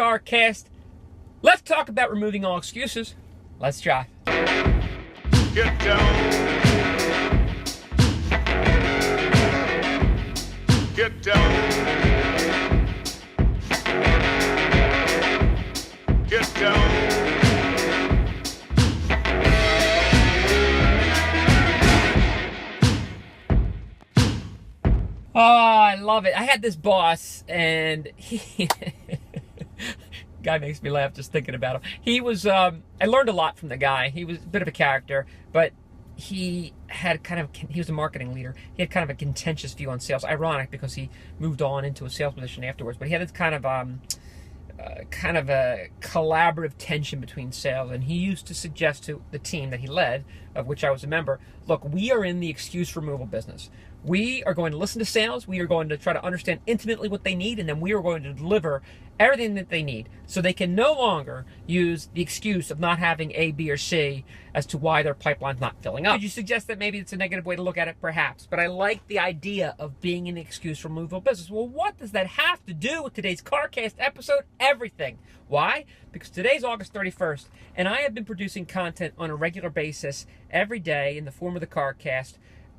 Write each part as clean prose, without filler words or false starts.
Car Cast. Let's talk about removing all excuses. Let's try. Get down. Get down. Get down. Oh, I love it. I had this boss, and he... guy makes me laugh just thinking about him. He was, I learned a lot from the guy. He was a bit of a character, but he was a marketing leader. He had kind of a contentious view on sales. Ironic, because he moved on into a sales position afterwards, but he had this kind of a collaborative tension between sales, and he used to suggest to the team that he led, of which I was a member, look, we are in the excuse removal business. We are going to listen to sales, we are going to try to understand intimately what they need, and then we are going to deliver everything that they need, so they can no longer use the excuse of not having A, B, or C as to why their pipeline's not filling up. Could you suggest that maybe it's a negative way to look at it? Perhaps, but I like the idea of being in the excuse removal business. Well, what does that have to do with today's CarCast episode? Everything. Why? Because today's August 31st, and I have been producing content on a regular basis every day in the form of the CarCast.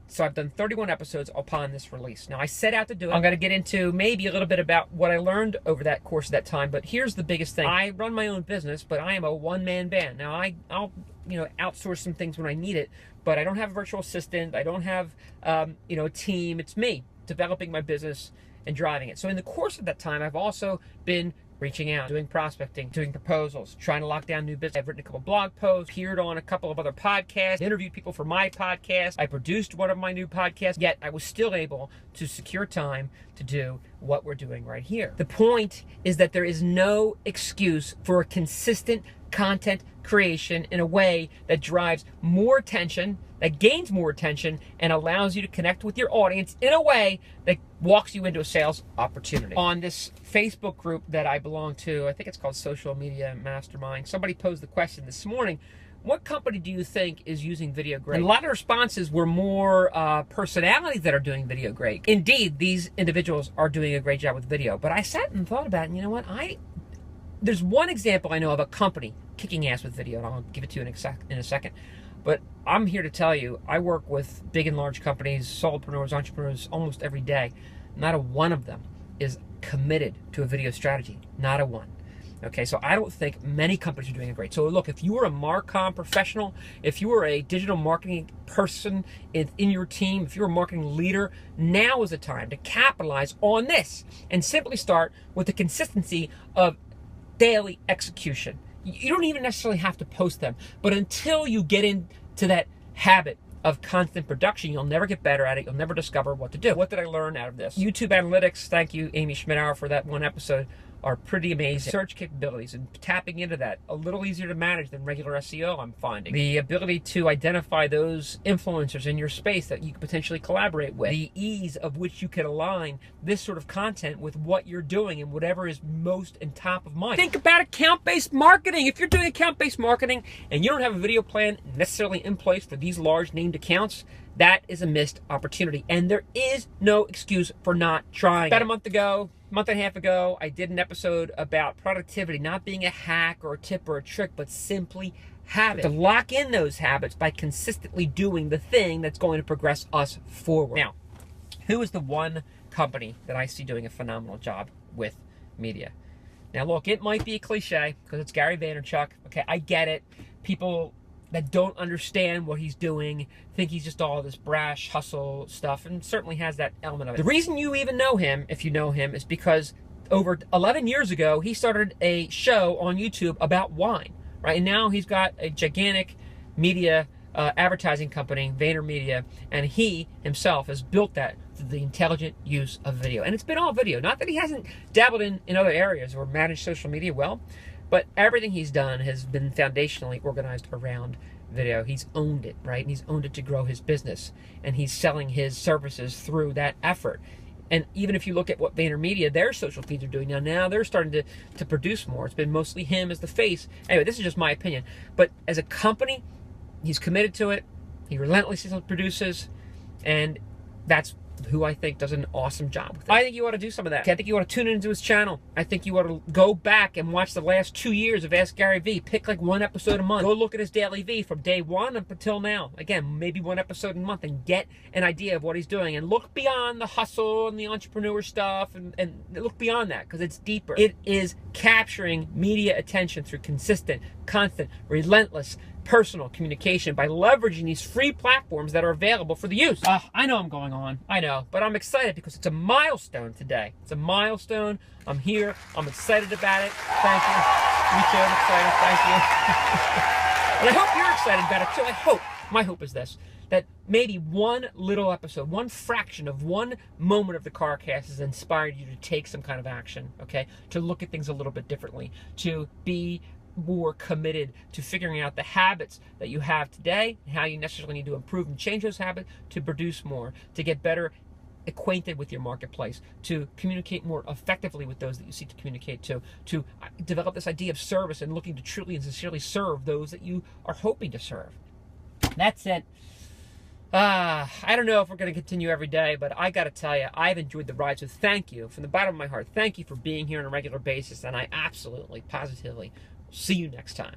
So I've done 31 episodes upon this release. Now, I set out to do it. I'm going to get into maybe a little bit about what I learned over that course of that time, but here's the biggest thing. I run my own business, but I am a one-man band. Now, I'll outsource some things when I need it, but I don't have a virtual assistant. I don't have a team. It's me developing my business and driving it. So in the course of that time, I've also been reaching out, doing prospecting, doing proposals, trying to lock down new business. I've written a couple blog posts, appeared on a couple of other podcasts, interviewed people for my podcast. I produced one of my new podcasts, yet I was still able to secure time to do what we're doing right here. The point is that there is no excuse for a consistent content creation in a way that drives more attention, that gains more attention, and allows you to connect with your audience in a way that walks you into a sales opportunity. On this Facebook group that I belong to, I think it's called Social Media Mastermind, somebody posed the question this morning, what company do you think is using video great? And a lot of responses were more personalities that are doing video great. Indeed, these individuals are doing a great job with video, but I sat and thought about it, and you know what? There's one example I know of a company kicking ass with video, and I'll give it to you in a second. But I'm here to tell you, I work with big and large companies, solopreneurs, entrepreneurs almost every day. Not a one of them is committed to a video strategy. Not a one. Okay, so I don't think many companies are doing it great. So look, if you are a Marcom professional, if you are a digital marketing person in your team, if you're a marketing leader, now is the time to capitalize on this and simply start with the consistency of daily execution. You don't even necessarily have to post them, but until you get into that habit of constant production, you'll never get better at it. You'll never discover what to do. What did I learn out of this? YouTube analytics, thank you, Amy Schmidauer, for that one episode, are pretty amazing. Search capabilities and tapping into that, a little easier to manage than regular SEO, I'm finding. The ability to identify those influencers in your space that you could potentially collaborate with. The ease of which you can align this sort of content with what you're doing and whatever is most and top of mind. Think about account-based marketing. If you're doing account-based marketing and you don't have a video plan necessarily in place for these large named accounts, that is a missed opportunity. And there is no excuse for not trying. About a month and a half ago, I did an episode about productivity not being a hack or a tip or a trick, but simply habit. To lock in those habits by consistently doing the thing that's going to progress us forward. Now, who is the one company that I see doing a phenomenal job with media? Now, look, it might be a cliche because it's Gary Vaynerchuk. Okay, I get it. People that don't understand what he's doing think he's just all this brash hustle stuff, and certainly has that element of it. The reason you even know him, if you know him, is because over 11 years ago, he started a show on YouTube about wine, right? And now he's got a gigantic media advertising company, VaynerMedia, and he himself has built that through the intelligent use of video. And it's been all video. Not that he hasn't dabbled in other areas or managed social media well, but everything he's done has been foundationally organized around video. He's owned it, right? And he's owned it to grow his business. And he's selling his services through that effort. And even if you look at what VaynerMedia, their social feeds are doing now they're starting to produce more. It's been mostly him as the face. Anyway, this is just my opinion. But as a company, he's committed to it. He relentlessly produces. And that's who I think does an awesome job with it. I think you ought to do some of that. I think you ought to tune into his channel. I think you ought to go back and watch the last 2 years of Ask Gary V. Pick like one episode a month. Go look at his daily V from day one up until now. Again, maybe one episode a month, and get an idea of what he's doing. And look beyond the hustle and the entrepreneur stuff, and look beyond that, because it's deeper. It is capturing media attention through consistent, constant, relentless, personal communication by leveraging these free platforms that are available for the use. I know I'm going on, I know, but I'm excited because it's a milestone today. It's a milestone. I'm here. I'm excited about it. Thank you. Me too. I'm excited. Thank you. And I hope you're excited about it too. I hope. My hope is this, that maybe one little episode, one fraction of one moment of the CarCast has inspired you to take some kind of action, okay? To look at things a little bit differently, to be more committed to figuring out the habits that you have today and how you necessarily need to improve and change those habits to produce more, to get better acquainted with your marketplace, to communicate more effectively with those that you seek to communicate to develop this idea of service and looking to truly and sincerely serve those that you are hoping to serve. That's it. I don't know if we're going to continue every day, but I got to tell you, I've enjoyed the ride, so thank you from the bottom of my heart. Thank you for being here on a regular basis, and I absolutely, positively see you next time.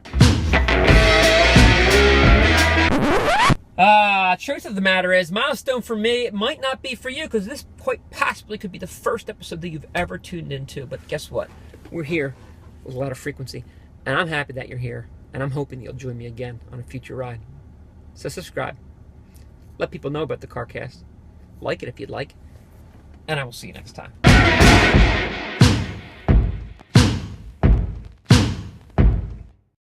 Truth of the matter is, milestone for me, it might not be for you, because this quite possibly could be the first episode that you've ever tuned into. But guess what? We're here with a lot of frequency, and I'm happy that you're here, and I'm hoping you'll join me again on a future ride. So subscribe. Let people know about the CarCast. Like it if you'd like, and I will see you next time.